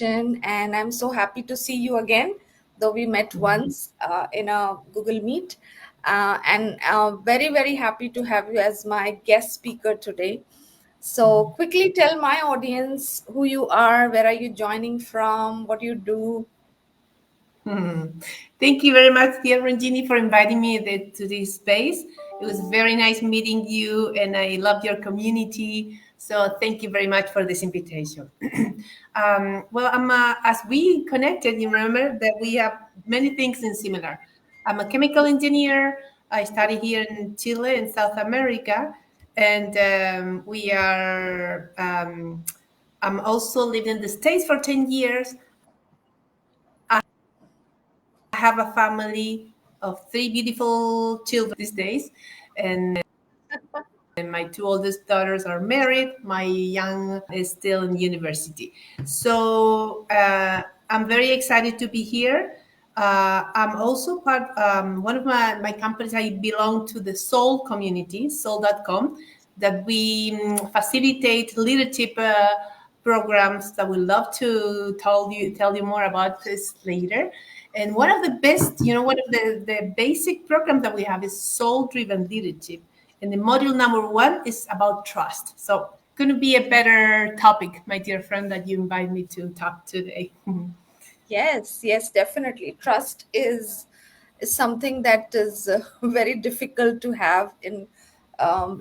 and I'm so happy to see you again, though we met once in a Google Meet. And very, very happy to have you as my guest speaker today. So, quickly tell my audience who you are, where are you joining from, what you do. Thank you very much, dear Ranjini, for inviting me to this space. It was very nice meeting you, and I loved your community. So thank you very much for this invitation. As we connected, you remember that we have many things in similar. I'm a chemical engineer. I study here in Chile, in South America, and I'm also lived in the States for 10 years. I have a family of three beautiful children these days, and my two oldest daughters are married. My young is still in university. So I'm very excited to be here. I'm also one of my companies, I belong to the Soul community, soul.com, that we facilitate leadership programs that we love to tell you more about this later. And one of the best, one of the basic programs that we have is soul driven leadership. And the module number one is about trust. So couldn't be a better topic, my dear friend, that you invite me to talk today. Yes, yes, definitely. Trust is something that is very difficult to have in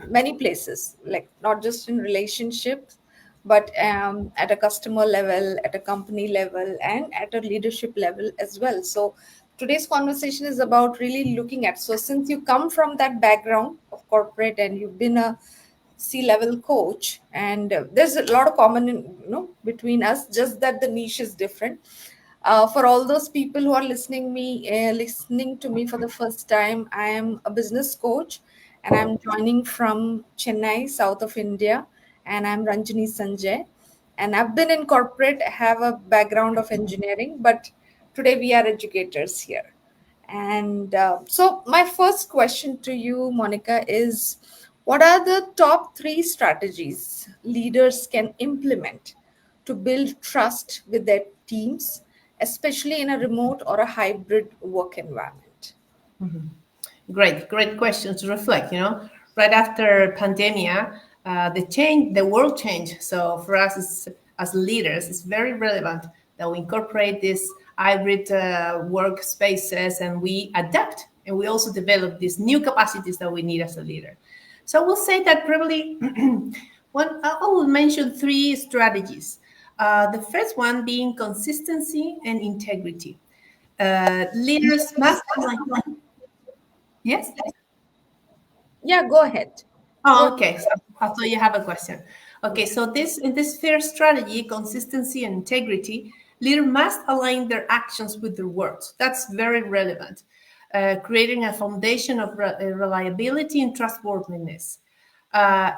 many places, like not just in relationships, but at a customer level, at a company level, and at a leadership level as well. So today's conversation is about really looking at. So since you come from that background of corporate and you've been a C-level coach, and there's a lot of common, between us, just that the niche is different. For all those people who are listening to me for the first time, I am a business coach, and I'm joining from Chennai, south of India, and I'm Ranjini Sanjay. And I've been in corporate, I have a background of engineering, but today we are educators here. And so, my first question to you, Monica, is what are the top three strategies leaders can implement to build trust with their teams, especially in a remote or a hybrid work environment? Great question to reflect. Right after pandemia, the world changed. So for us as leaders, it's very relevant that we incorporate these hybrid workspaces and we adapt and we also develop these new capacities that we need as a leader. So I will say that probably I will mention three strategies. The first one being consistency and integrity. Leaders must align. Yes. Yeah, go ahead. Oh, Go. okay. So I thought you have a question. Okay, so in this fair strategy, consistency and integrity, leader must align their actions with their words. That's very relevant. Creating a foundation of reliability and trustworthiness.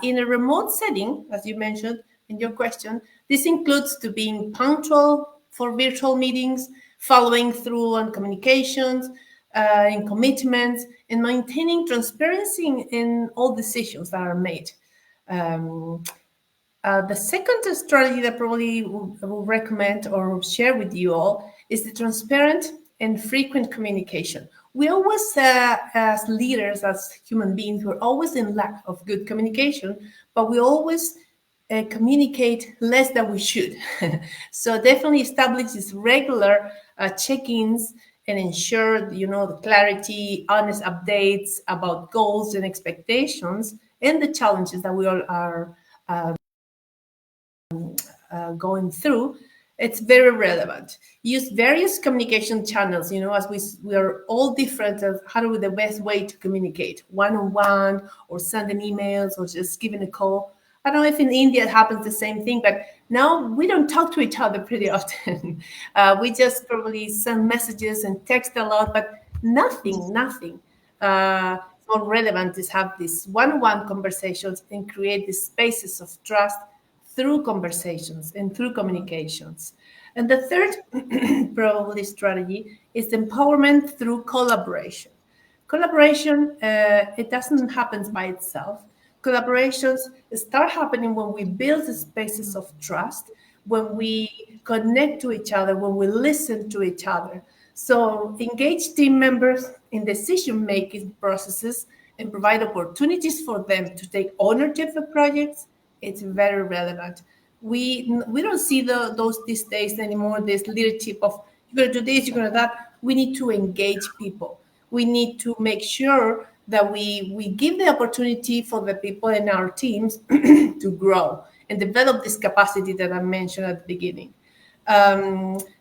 In a remote setting, as you mentioned in your question, this includes to being punctual for virtual meetings, following through on communications, in commitments, and maintaining transparency in all decisions that are made. Um, the second strategy that probably will recommend or share with you all is the transparent and frequent communication. We always, as leaders, as human beings, we're always in lack of good communication, but we always communicate less than we should. So definitely establish these regular check-ins and ensure, the clarity, honest updates about goals and expectations and the challenges that we all are going through. It's very relevant. Use various communication channels, as we are all different as how do we the best way to communicate, one-on-one or sending emails or just giving a call. I don't know if in India it happens the same thing, but now we don't talk to each other pretty often. We just probably send messages and text a lot, but nothing. More relevant is have these one-on-one conversations and create these spaces of trust through conversations and through communications. And the third probably strategy is empowerment through collaboration. Collaboration, it doesn't happen by itself. Collaborations start happening when we build the spaces of trust, when we connect to each other, when we listen to each other. So engage team members in decision making processes and provide opportunities for them to take ownership of projects. It's very relevant. We don't see those these days anymore. This leadership of you're going to do this, you're going to that. We need to engage people. We need to make sure that we give the opportunity for the people in our teams to grow and develop this capacity that I mentioned at the beginning.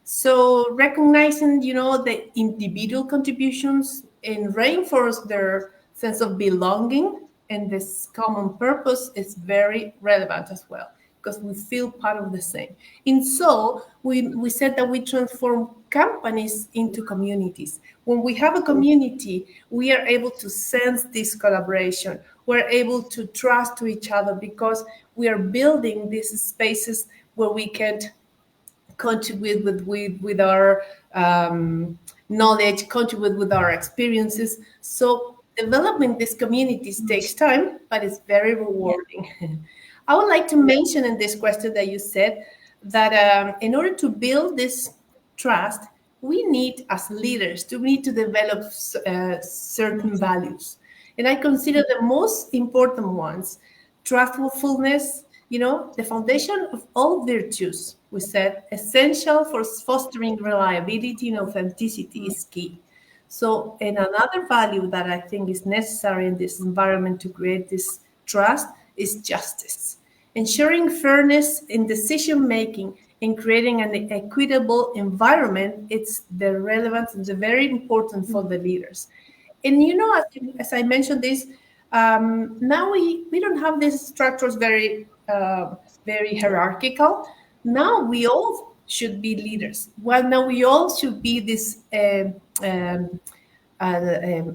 So recognizing, the individual contributions and reinforce their sense of belonging and this common purpose is very relevant as well because we feel part of the same. In Seoul, we said that we transform companies into communities. When we have a community, we are able to sense this collaboration. We're able to trust to each other because we are building these spaces where we can contribute with our knowledge, contribute with our experiences. So developing these communities takes time, but it's very Yeah. rewarding. I would like to mention in this question that you said that in order to build this trust, we need as leaders to need to develop certain values. And I consider the most important ones trustfulness, the foundation of all virtues, we said, essential for fostering reliability and authenticity is key. So, and another value that I think is necessary in this environment to create this trust is justice. Ensuring fairness in decision making and creating an equitable environment, it's the relevance and the very important for the leaders. And as I mentioned this, now we don't have these structures very hierarchical. Now we all should be leaders. Well, now we all should be these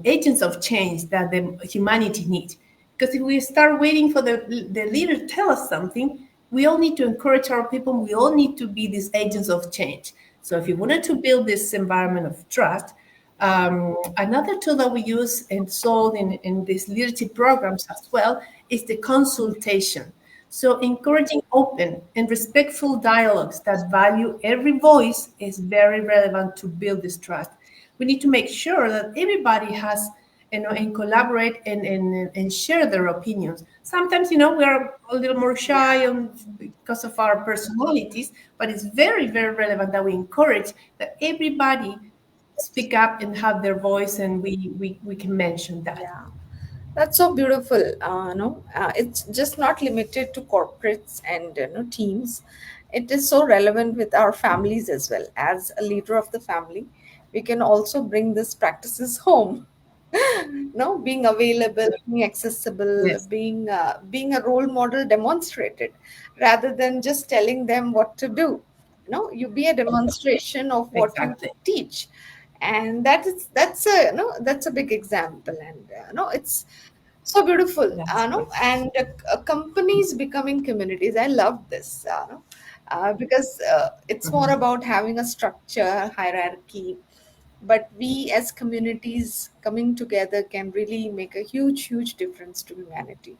agents of change that the humanity needs. Because if we start waiting for the leader to tell us something, we all need to encourage our people. We all need to be these agents of change. So if you wanted to build this environment of trust, another tool that we use and sold in these leadership programs as well is the consultation. So encouraging open and respectful dialogues that value every voice is very relevant to build this trust. We need to make sure that everybody has, and collaborate and share their opinions. Sometimes, we are a little more shy Yeah. because of our personalities, but it's very, very relevant that we encourage that everybody speak up and have their voice, and we can mention that. Yeah. That's so beautiful. No, it's just not limited to corporates and teams. It is so relevant with our families as well. As a leader of the family, we can also bring these practices home. No, being available, being accessible, Yes, being a role model demonstrated, rather than just telling them what to do. You be a demonstration of what you exactly. teach, and that's a no that's a big example, and no, it's so beautiful, That's no, right. and companies becoming communities. I love this, no, because it's more about having a structure, hierarchy, but we as communities coming together can really make a huge, huge difference to humanity.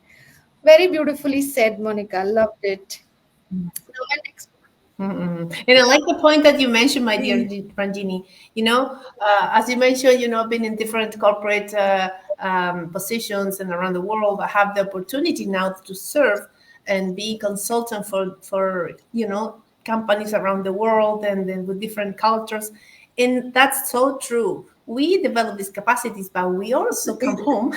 Very beautifully said, Monica. Loved it. Now, my next. Mm-mm. And I like the point that you mentioned, my dear Mm. Ranjini. As you mentioned, been in different corporate positions and around the world. I have the opportunity now to serve and be consultant for companies around the world and then with different cultures. And that's so true. We develop these capacities, but we also come home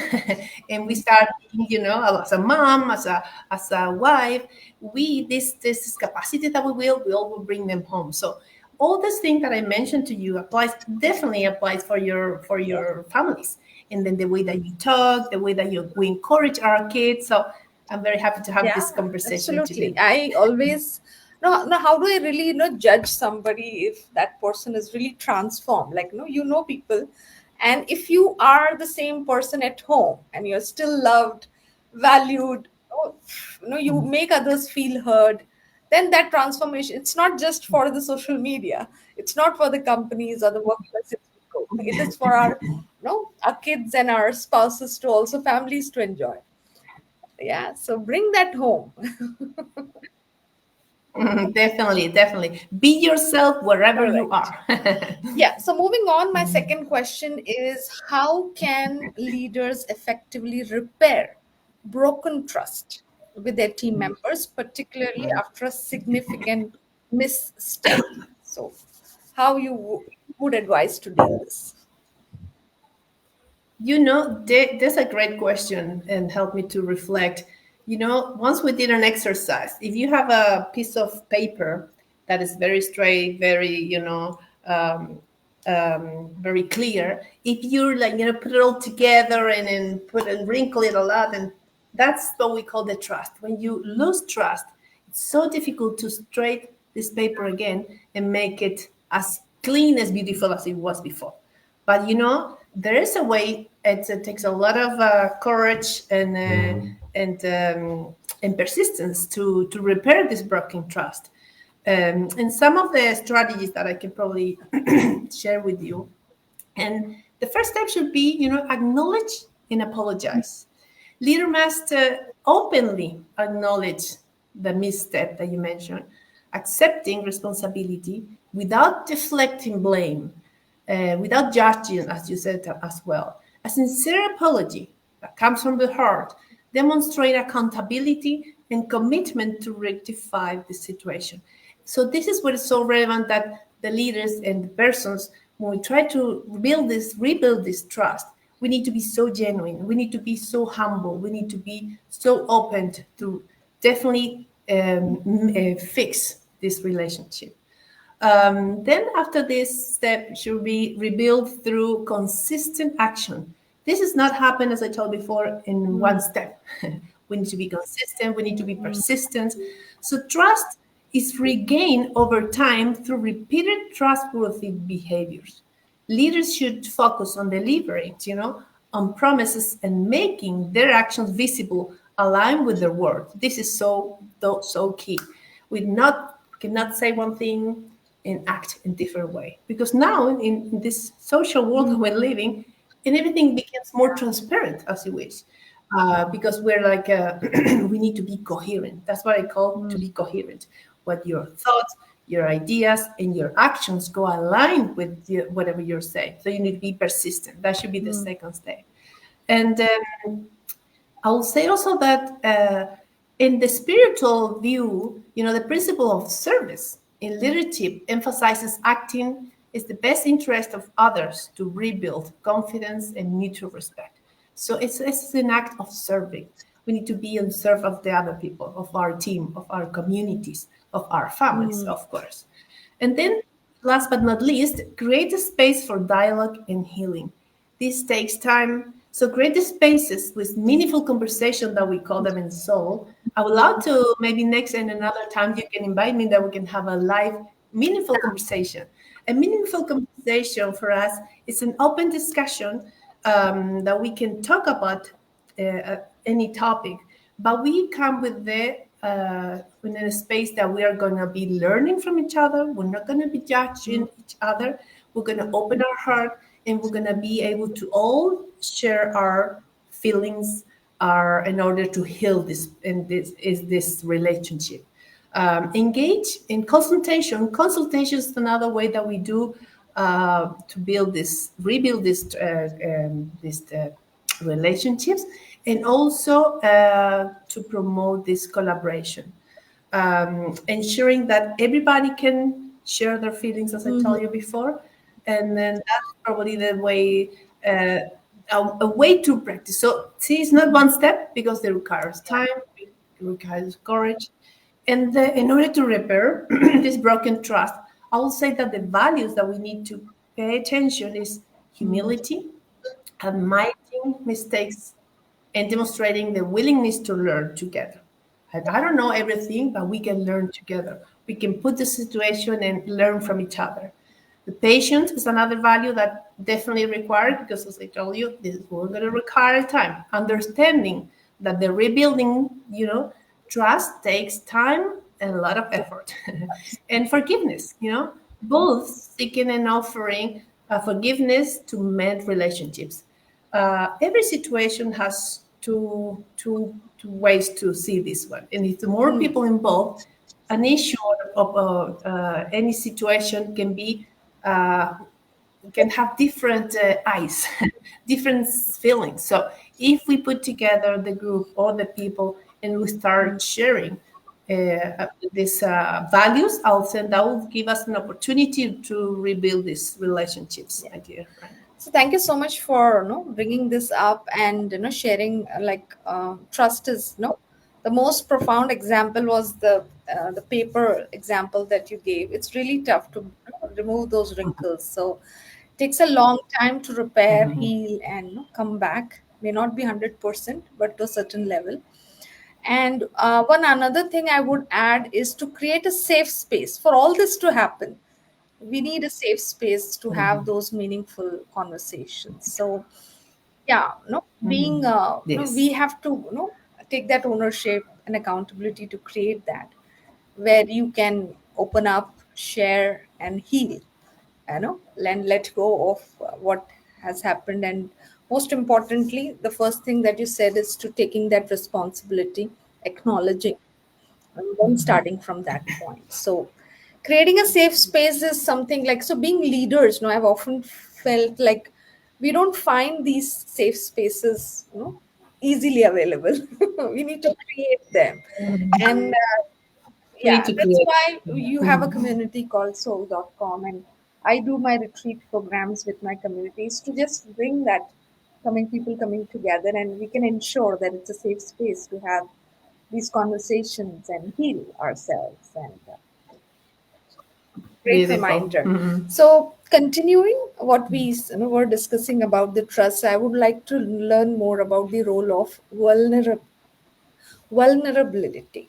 and we start, as a mom, as a wife, we this capacity that we all will bring them home. So all this thing that I mentioned to you definitely applies for your families. And then the way that you talk, the way that we encourage our kids. So I'm very happy to have Yeah, this conversation absolutely. today. I always no. How do I really judge somebody if that person is really transformed? Like people, and if you are the same person at home and you're still loved, valued, you make others feel heard. Then that transformation. It's not just for the social media. It's not for the companies or the workplaces we go. It is for our our kids and our spouses to also families to enjoy. Yeah, so bring that home. Definitely, definitely. Be yourself wherever you Correct. are. Yeah. So moving on, my second question is, how can leaders effectively repair broken trust with their team members, particularly after a significant misstep? So, how you would advise to deal this? That's a great question and helped me to reflect. Once we did an exercise, if you have a piece of paper that is very straight, very, very clear, if you like, put it all together and then put and wrinkle it a lot, and that's what we call the trust. When you lose trust, it's so difficult to straight this paper again and make it as clean, as beautiful as it was before. But there is a way. It takes a lot of courage and persistence to repair this broken trust. And some of the strategies that I can probably share with you. And the first step should be, acknowledge and apologize. Leader must openly acknowledge the misstep that you mentioned, accepting responsibility without deflecting blame, without judging, as you said as well. A sincere apology that comes from the heart demonstrate accountability and commitment to rectify the situation. So this is what is so relevant, that the leaders and the persons, when we try to rebuild this trust, we need to be so genuine. We need to be so humble. We need to be so open to definitely fix this relationship. Then, after this step, should be rebuilt through consistent action. This does not happen, as I told before, in one step. We need to be consistent, we need to be persistent. So, trust is regained over time through repeated trustworthy behaviors. Leaders should focus on delivering, on promises and making their actions visible, aligned with their word. This is so key. We not cannot say one thing and act in different way, because now in this social world that we're living, and everything becomes more transparent as you wish, because we're like we need to be coherent. That's what I call to be coherent. What your thoughts, your ideas, and your actions go aligned with whatever you're saying. So you need to be persistent. That should be the second step. And I will say also that in the spiritual view, the principle of service in leadership emphasizes acting is the best interest of others to rebuild confidence and mutual respect. So it's an act of serving. We need to be in serve of the other people, of our team, of our communities, of our families, of course. And then, last but not least, create a space for dialogue and healing. This takes time. So create the spaces with meaningful conversation that we call them in Soul. I would love to maybe next and another time you can invite me, that we can have a live meaningful conversation. A meaningful conversation for us is an open discussion that we can talk about any topic, but we come with the in a space that we are going to be learning from each other. We're not going to be judging each other. We're going to open our heart, and we're going to be able to all share our feelings, in order to heal this relationship. Engage in consultation. Consultation is another way that we do to rebuild this relationships, and also to promote this collaboration, ensuring that everybody can share their feelings, as I told you before, and then that's probably the way. A way to practice. So, see, it's not one step, because it requires time, it requires courage, and in order to repair this broken trust, I will say that the values that we need to pay attention is humility, admitting mistakes, and demonstrating the willingness to learn together. I don't know everything, but we can learn together. We can put the situation and learn from each other. The patience is another value that definitely required, because, as I told you, this is going to require time. Understanding that the rebuilding, trust takes time and a lot of effort. And forgiveness, both seeking and offering forgiveness to mend relationships. Every situation has two ways to see this one, and if the more people involved, an issue of any situation can be uh, can have different eyes, different feelings. So if we put together the group or the people and we start sharing these values, I'll say that will give us an opportunity to rebuild these relationships, Yeah. my dear friend. So thank you so much for bringing this up and sharing trust is the most profound example was the paper example that you gave. It's really tough to remove those wrinkles. So it takes a long time to repair, heal, and come back. May not be 100%, but to a certain level. And one another thing I would add is to create a safe space for all this to happen. We need a safe space to have those meaningful conversations. So yeah, being Yes, we have to take that ownership and accountability to create that, where you can open up, share, and heal, and let go of what has happened. And most importantly, the first thing that you said is to taking that responsibility, acknowledging, and then starting from that point. So creating a safe space is something like, so being leaders, I've often felt like we don't find these safe spaces easily available. We need to create them. And we need yeah, to that's create. why you have a community called soul.com, and I do my retreat programs with my communities to just bring that coming people coming together, and we can ensure that it's a safe space to have these conversations and heal ourselves. And great Beautiful. reminder. So, continuing what we were discussing about the trust, I would like to learn more about the role of vulnerability.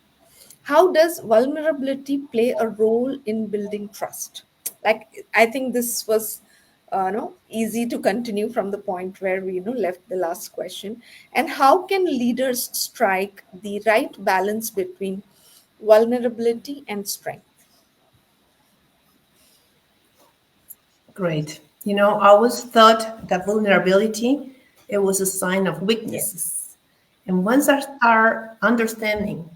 How does vulnerability play a role in building trust? Like, I think this was no easy to continue from the point where we left the last question. And how can leaders strike the right balance between vulnerability and strength? Great. I always thought that vulnerability it was a sign of Yes. weaknesses. And once I start understanding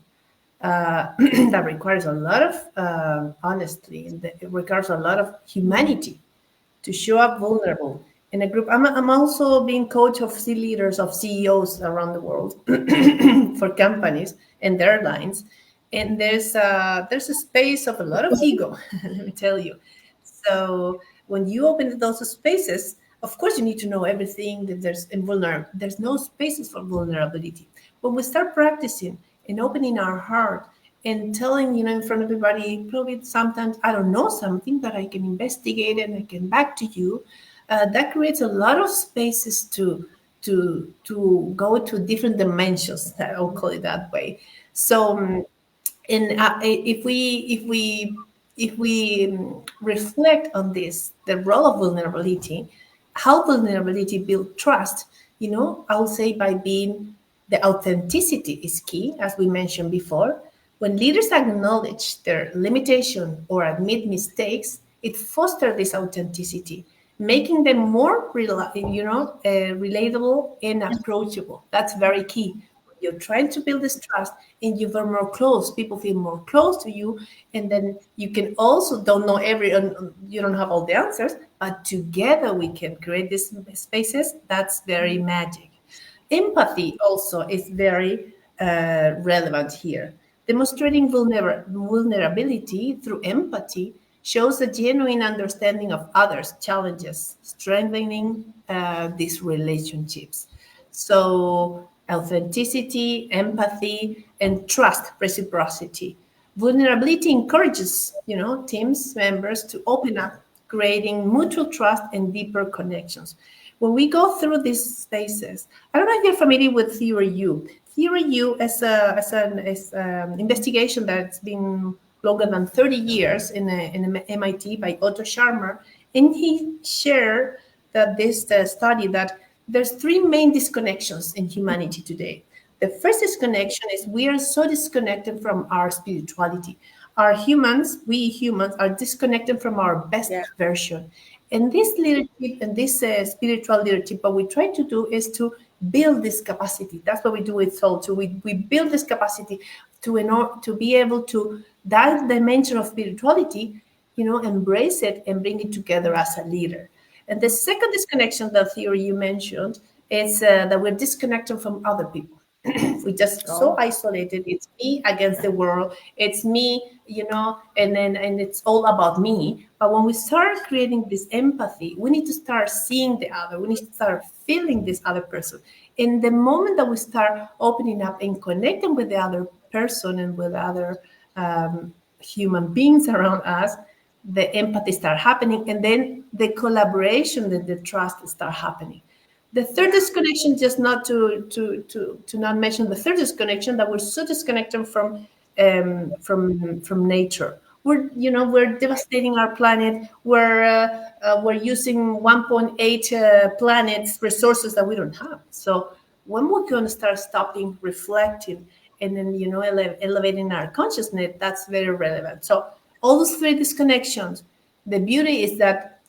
that requires a lot of honesty and that it requires a lot of humanity to show up vulnerable in a group. I'm also being coach of C leaders of CEOs around the world for companies and airlines. And there's a space of a lot of ego, let me tell you. So when you open those spaces, of course you need to know everything that there's invulnerable. There's no spaces for vulnerability. When we start practicing and opening our heart and telling, in front of everybody, probably sometimes I don't know something that I can investigate and I can back to you. That creates a lot of spaces to go to different dimensions. I'll call it that way. So and if we reflect on this, the role of vulnerability, how vulnerability build trust, I would say by being the authenticity is key, as we mentioned before. When leaders acknowledge their limitation or admit mistakes, it fosters this authenticity, making them more relatable and approachable. That's very key. You're trying to build this trust and you feel more close. People feel more close to you. And then you can also don't know you don't have all the answers, but together we can create these spaces. That's very magic. Empathy also is very relevant here. Demonstrating vulnerability through empathy shows a genuine understanding of others' challenges, strengthening these relationships. So, authenticity, empathy, and trust, reciprocity. Vulnerability encourages, teams members to open up, creating mutual trust and deeper connections. When we go through these spaces, I don't know if you're familiar with Theory U. Theory U is an investigation that's been longer than 30 years in MIT by Otto Scharmer, and he shared that this study that there's three main disconnections in humanity today. The first disconnection is we are so disconnected from our spirituality. We humans, are disconnected from our best Yeah. version. And this leadership and this spiritual leadership, what we try to do is to build this capacity. That's what we do with Soul. So we build this capacity to be able to that dimension of spirituality, embrace it and bring it together as a leader. And the second disconnection, that theory you mentioned, is that we're disconnected from other people. We just so Oh. isolated. It's me against the world. It's me, and it's all about me. But when we start creating this empathy, we need to start seeing the other. We need to start feeling this other person. In the moment that we start opening up and connecting with the other person and with other human beings around us, the empathy start happening, and then the collaboration, the trust start happening. The third Yeah. disconnection, just not to not mention the third disconnection, that we're so disconnected from nature. We're devastating our planet. We're using 1.8 planets resources that we don't have. So when we're going to start stopping, reflecting, and then elevating our consciousness, that's very relevant. So all those three disconnections. The beauty is that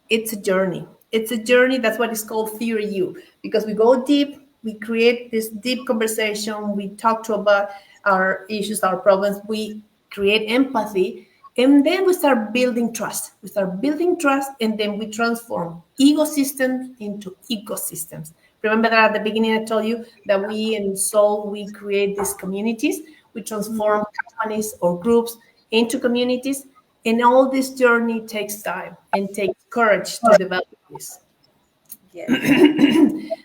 it's a journey. It's a journey. That's what is called theory U, because we go deep, we create this deep conversation, we talk to about our issues, our problems, we create empathy, and then we start building trust. We start building trust, and then we transform ecosystems into ecosystems. Remember that at the beginning I told you that we in Soul, we create these communities, we transform companies or groups into communities, and all this journey takes time and takes courage to develop this. Yes.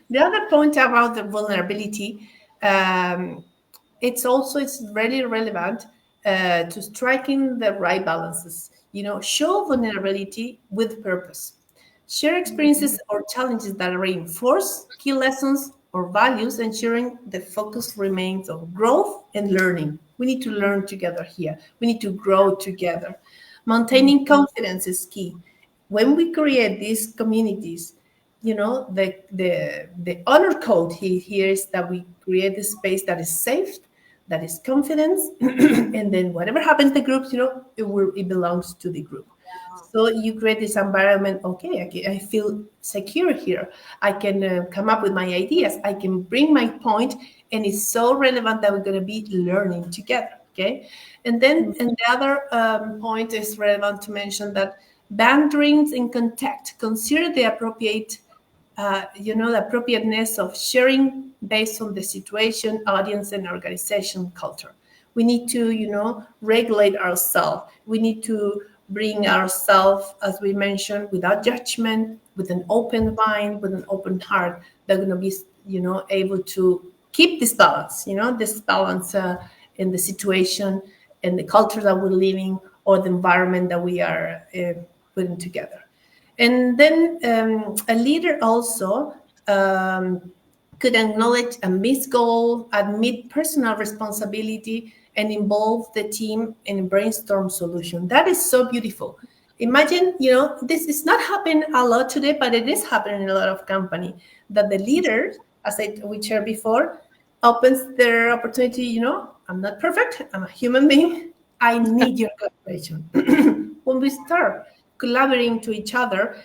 The other point about the vulnerability, um, it's really relevant to striking the right balances. Show vulnerability with purpose. Share experiences or challenges that reinforce key lessons or values, ensuring the focus remains on growth and learning. We need to learn together here. We need to grow together. Maintaining confidence is key. When we create these communities, the honor code here is that we create a space that is safe, that is confidence, and then whatever happens to the groups, it belongs to the group. So you create this environment. Okay, I feel secure here. I can come up with my ideas. I can bring my point, and it's so relevant that we're going to be learning together. Okay, and the other point is relevant to mention that boundaries in contact. Consider the the appropriateness of sharing based on the situation, audience, and organization culture. We need to, regulate ourselves. We need to bring ourselves, as we mentioned, without judgment, with an open mind, with an open heart. They're going to be, able to keep this balance in the situation, in the culture that we're living, or the environment that we are putting together. And then a leader also could acknowledge a missed goal, admit personal responsibility, and involve the team in brainstorm solution. That is so beautiful. Imagine, this is not happening a lot today, but it is happening in a lot of company that the leader, as we shared before, opens their opportunity. I'm not perfect. I'm a human being. I need your collaboration. When we start collaborating to each other,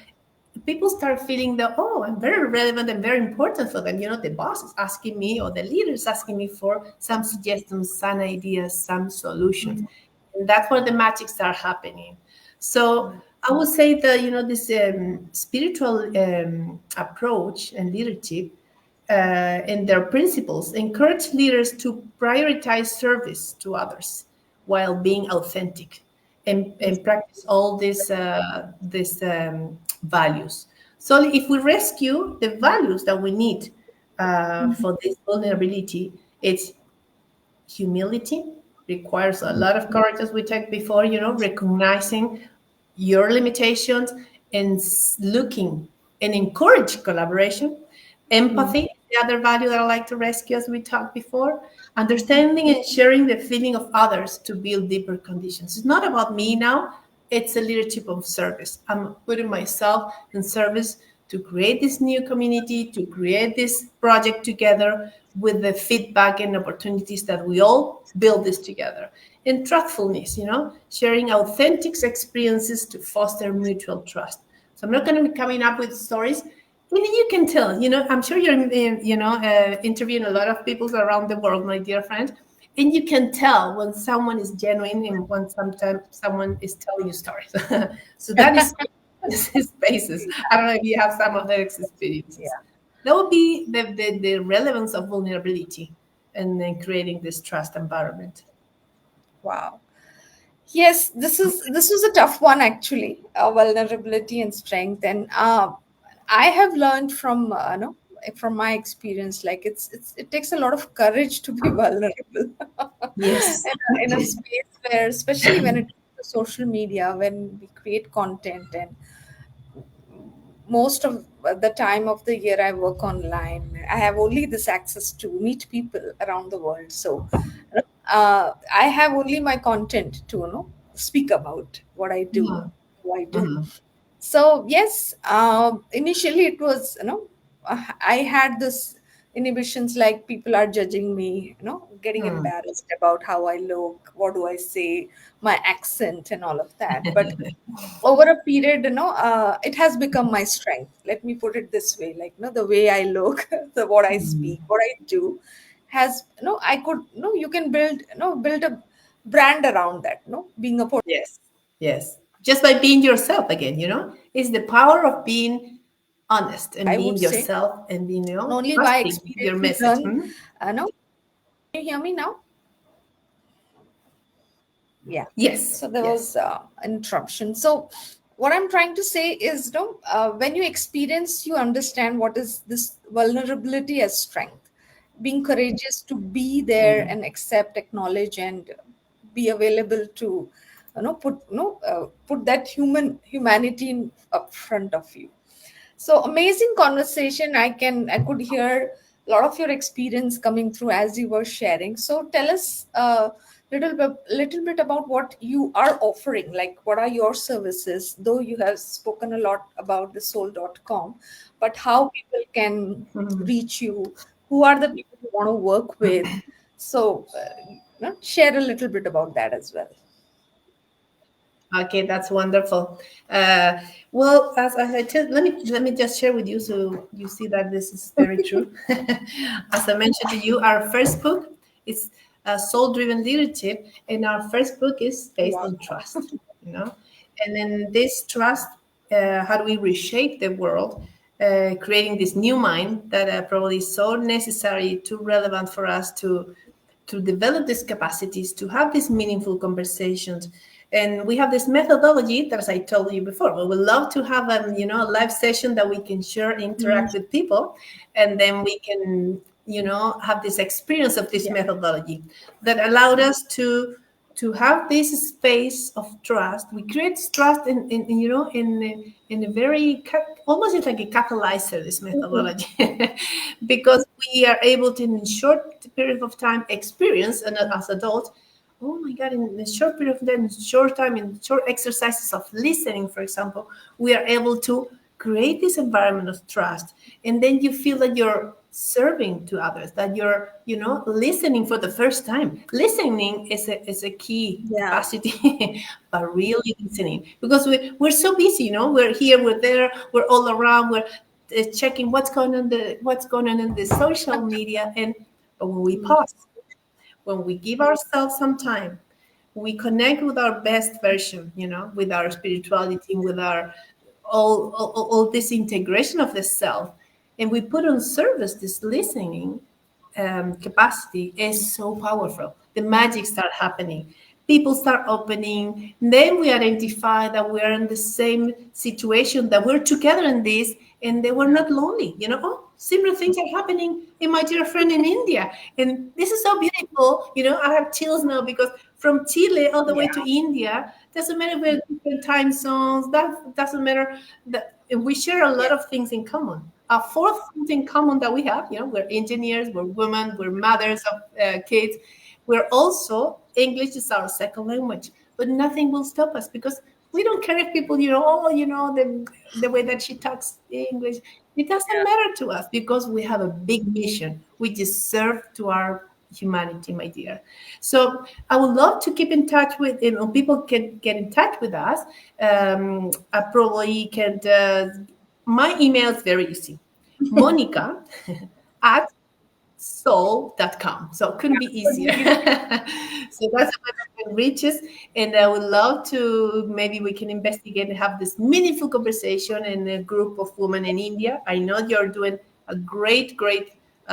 people start feeling that, oh, I'm very relevant and very important for them. The boss is asking me, or the leader is asking me for some suggestions, some ideas, some solutions. And that's where the magic start happening. So I would say that, this spiritual approach and leadership and their principles encourage leaders to prioritize service to others while being authentic, and practice all these values. So if we rescue the values that we need for this vulnerability, it's humility, requires a lot of courage, as we talked before, recognizing your limitations and looking and encourage collaboration. Empathy, the other value that I like to rescue, as we talked before. Understanding and sharing the feeling of others to build deeper conditions. It's not about me now, it's a leadership of service. I'm putting myself in service to create this new community, to create this project together with the feedback and opportunities that we all build this together. And truthfulness, sharing authentic experiences to foster mutual trust. So I'm not going to be coming up with stories. And you can tell, I'm sure you're, interviewing a lot of people around the world, my dear friend. and you can tell when someone is genuine and when sometimes someone is telling you stories. So that is spaces. I don't know if you have some of those experiences. Yeah. That would be the relevance of vulnerability and then creating this trust environment. Wow. Yes, this was a tough one actually. Vulnerability and strength, and I have learned from from my experience, like it takes a lot of courage to be vulnerable Yes. in a space where, especially when it comes to social media, when we create content, and most of the time of the year I work online. I have only this access to meet people around the world. So I have only my content to speak about what I do, Mhm. who I do. Mhm. So yes, initially it was I had this inhibitions, like people are judging me, getting Hmm. embarrassed about how I look, what do I say, my accent, and all of that. But over a period, it has become my strength. Let me put it this way, like, the way I look, the what I speak, Hmm. what I do, has, I could, you can build, build a brand around that, being a Yes. Yes. Just by being yourself again, it's the power of being honest and I would being say, yourself and being, and only by trusting your experience you message. learn. Hmm? No, can you hear me now? Yeah. Yes. So there Yes. was an interruption. So what I'm trying to say is, when you experience, you understand what is this vulnerability as strength. Being courageous to be there Mm. and accept, acknowledge, and be available to, put that humanity up front of you. So amazing conversation. I could hear a lot of your experience coming through as you were sharing. So tell us a little bit about what you are offering. Like, what are your services? Though you have spoken a lot about the soul.com, but how people can Mhm. reach you? Who are the people you want to work with? So share a little bit about that as well. Okay, that's wonderful. Uh, well, as I tell, let me just share with you so you see that this is very true. As I mentioned to you, our first book is Soul Driven Leadership, and our first book is based Wow. on trust. And then this trust, how do we reshape the world, creating this new mind that probably is so necessary, too relevant for us to develop these capacities, to have these meaningful conversations. And we have this methodology that, as I told you before, we would love to have a live session that we can share, Mm, interact with people, and then we can, have this experience of this yeah. methodology that allowed us to have this space of trust. We create trust in a very almost it's like a catalyzer, this Mhm. methodology, because we are able to, in a short period of time, experience, and as adults, oh my God, in a short period of time, in short time, in short exercises of listening, for example, we are able to create this environment of trust. And then you feel that you're serving to others, that you're, listening for the first time. Listening is a key Yeah. capacity, but really listening. Because we're so busy, we're here, we're there, we're all around, we're checking what's going on in the social media. But when we Mm, pause, when we give ourselves some time, we connect with our best version, with our spirituality, with our all this integration of the self, and we put on service this listening capacity is so powerful. The magic start happening. People start opening. Then we identify that we are in the same situation, that we're together in this, and they were not lonely. Oh, similar things are happening in my dear friend in India, and this is so beautiful. I have chills now because from Chile all the way yeah. to India, doesn't matter we're different time zones. That doesn't matter. That we share a lot Yeah. of things in common. A fourth thing in common that we have, we're engineers, we're women, we're mothers of kids. We're also, English is our second language, but nothing will stop us because we don't care if people, the way that she talks English. It doesn't matter to us because we have a big mission. We just serve to our humanity, my dear. So I would love to keep in touch with, people can get in touch with us. I probably can, my email is very easy. Monica at soul.com. So it couldn't be easier. So that's the way that can reach us. And I would love to, maybe we can investigate and have this meaningful conversation in a group of women in India. I know you're doing a great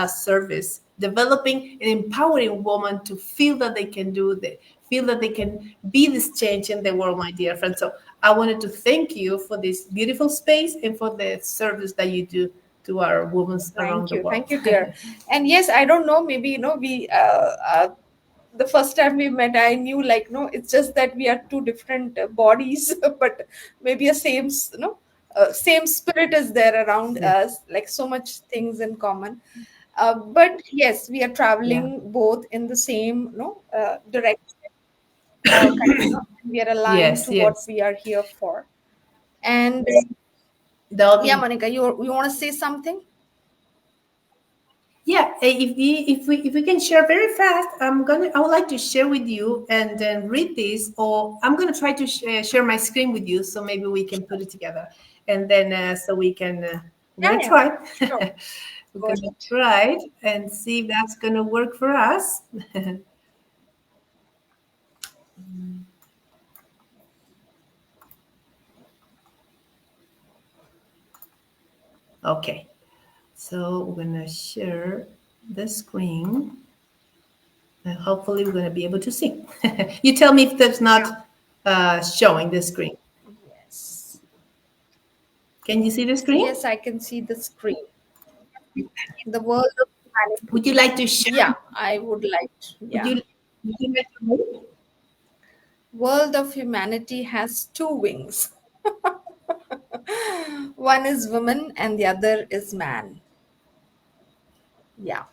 service, developing and empowering women to feel that they can do the, feel that they can be this change in the world, my dear friend. So I wanted to thank you for this beautiful space and for the service that you do to our women around the Thank world. you, dear. And yes, I don't know, maybe we the first time we met, I knew, like, no, it's just that we are two different bodies, but maybe a same same spirit is there around Yeah. us, like so much things in common. But yes, we are Yeah. traveling both in the same direction, we are aligned Yes, to what yes. we are here for. And That'll yeah, be, Monica, you want to say something? yeah. If we can share very fast, I would like to share with you and then read this, or I'm gonna try to share my screen with you, so maybe we can put it together, and then so we can. We're Yeah, gonna yeah, try. sure. We're Go gonna ahead. try it and see if that's gonna work for us. Okay. So we're gonna share the screen. And hopefully we're going to be able to see. You tell me if that's Yeah. not showing the screen. Yes. Can you see the screen? Yes, I can see the screen. The world of humanity. Would you like to share? Yeah, I would like to. Would Yeah. you, would you like to read? World of humanity has two wings. One is woman and the other is man. Yeah.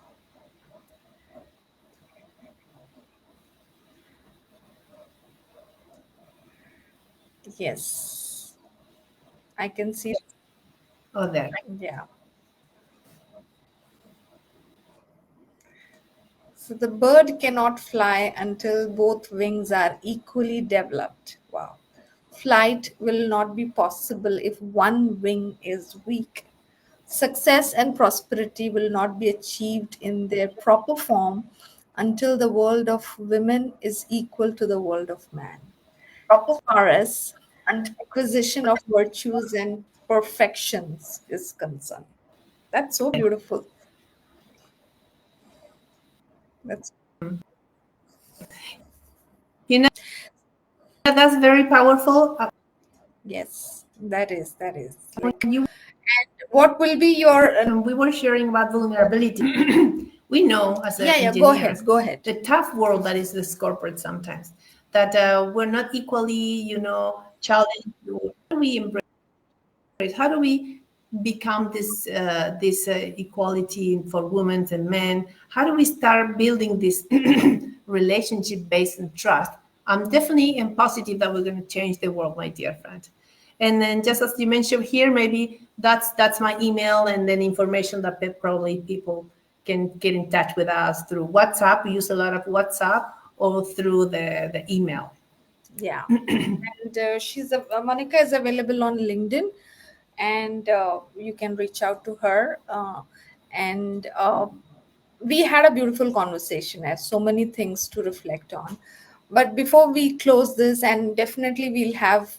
Yes. I can see. Oh, there. Yeah. So the bird cannot fly until both wings are equally developed. Wow. Flight will not be possible if one wing is weak. Success and prosperity will not be achieved in their proper form until the world of women is equal to the world of man. Far as acquisition of virtues and perfections is concerned. That's so beautiful. That's You know, that's very powerful. yes, that is When like. you What will be your when we were sharing about vulnerability, we know as yeah, yeah, go engineers ahead, go ahead. the tough world that is this corporate sometimes that we're not equally, challenged. How do we embrace? How do we become this equality for women and men? How do we start building this relationship based on trust? I'm definitely and positive that we're going to change the world, my dear friend. And then, just as you mentioned here, maybe that's my email, and then information that probably people can get in touch with us through WhatsApp. We use a lot of WhatsApp, or through the email. Yeah. And Monica is available on LinkedIn, and you can reach out to her. And we had a beautiful conversation. I have so many things to reflect on. But before we close this, and definitely we'll have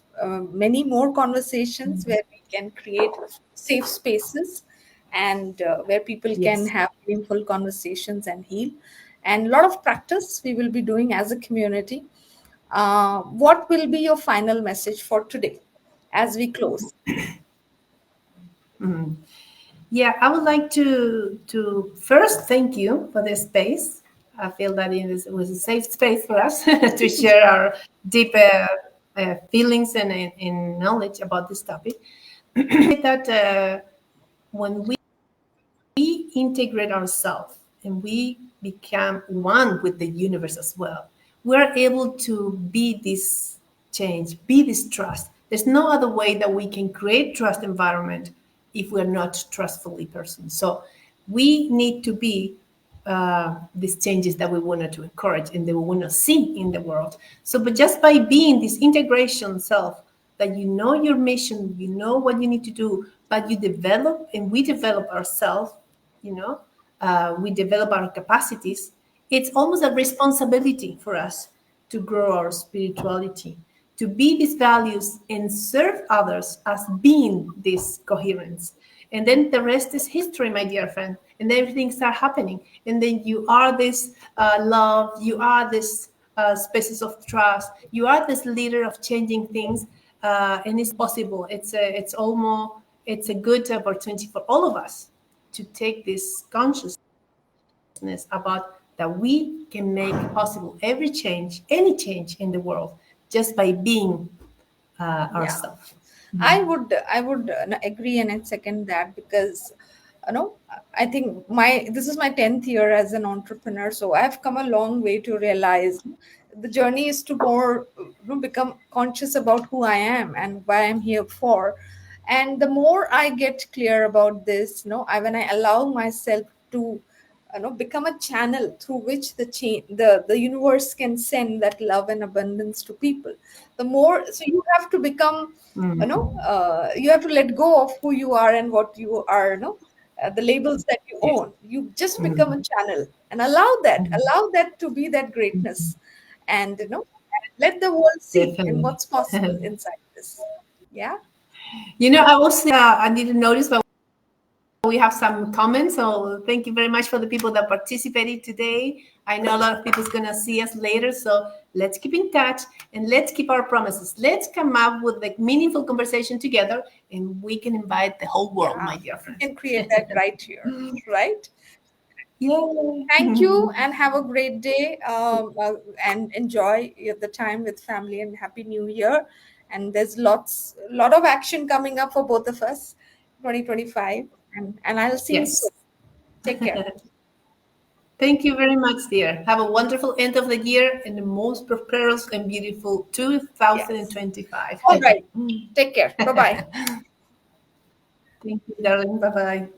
many more conversations where we can create safe spaces, and where people can Yes. have meaningful conversations and heal. And a lot of practice we will be doing as a community. What will be your final message for today as we close? Yeah, I would like to first thank you for this space. I feel that it was a safe space for us to share our deep feelings and knowledge about this topic. That when we integrate ourselves and we become one with the universe as well, we're able to be this change, be this trust. There's no other way that we can create trust environment if we're not trustfully person. So we need to be these changes that we wanted to encourage and that we want to see in the world. So, but just by being this integration self, that you know your mission, you know what you need to do, but you develop and we develop ourselves, you know, we develop our capacities, it's almost a responsibility for us to grow our spirituality, to be these values and serve others as being this coherence. And then the rest is history, my dear friend. And everything start happening. And then you are this love, you are this spaces of trust, you are this leader of changing things, and it's possible. It's a good opportunity for all of us to take this consciousness about that we can make possible every change, any change in the world, just by being Yeah. ourselves. I would agree and second that, because I think my this is my 10th year as an entrepreneur, so I've come a long way to realize the journey is to more become conscious about who I am and why I'm here for. And the more I get clear about this, when I allow myself to become a channel through which the universe can send that love and abundance to people, the more, so you have to become, you have to let go of who you are and what you are, the labels that you Yes. own. You just become a channel and allow that to be that greatness, and let the world see and Definitely. what's possible inside this. Yeah. I was I didn't notice, but we have some comments. So thank you very much for the people that participated today. I know a lot of people's gonna see us later, so let's keep in touch and let's keep our promises. Let's come up with a meaningful conversation together, and we can invite the whole world, Yeah, my dear we friend. can create that right here, right? Yay! Thank you and have a great day, and enjoy the time with family, and Happy New Year. And there's lot of action coming up for both of us, 2025. And I'll see you soon. Yes. Take care. Thank you very much, dear. Have a wonderful end of the year and the most prosperous and beautiful Yes. 2025. All right. Take care. Bye bye. Thank you, darling. Bye bye.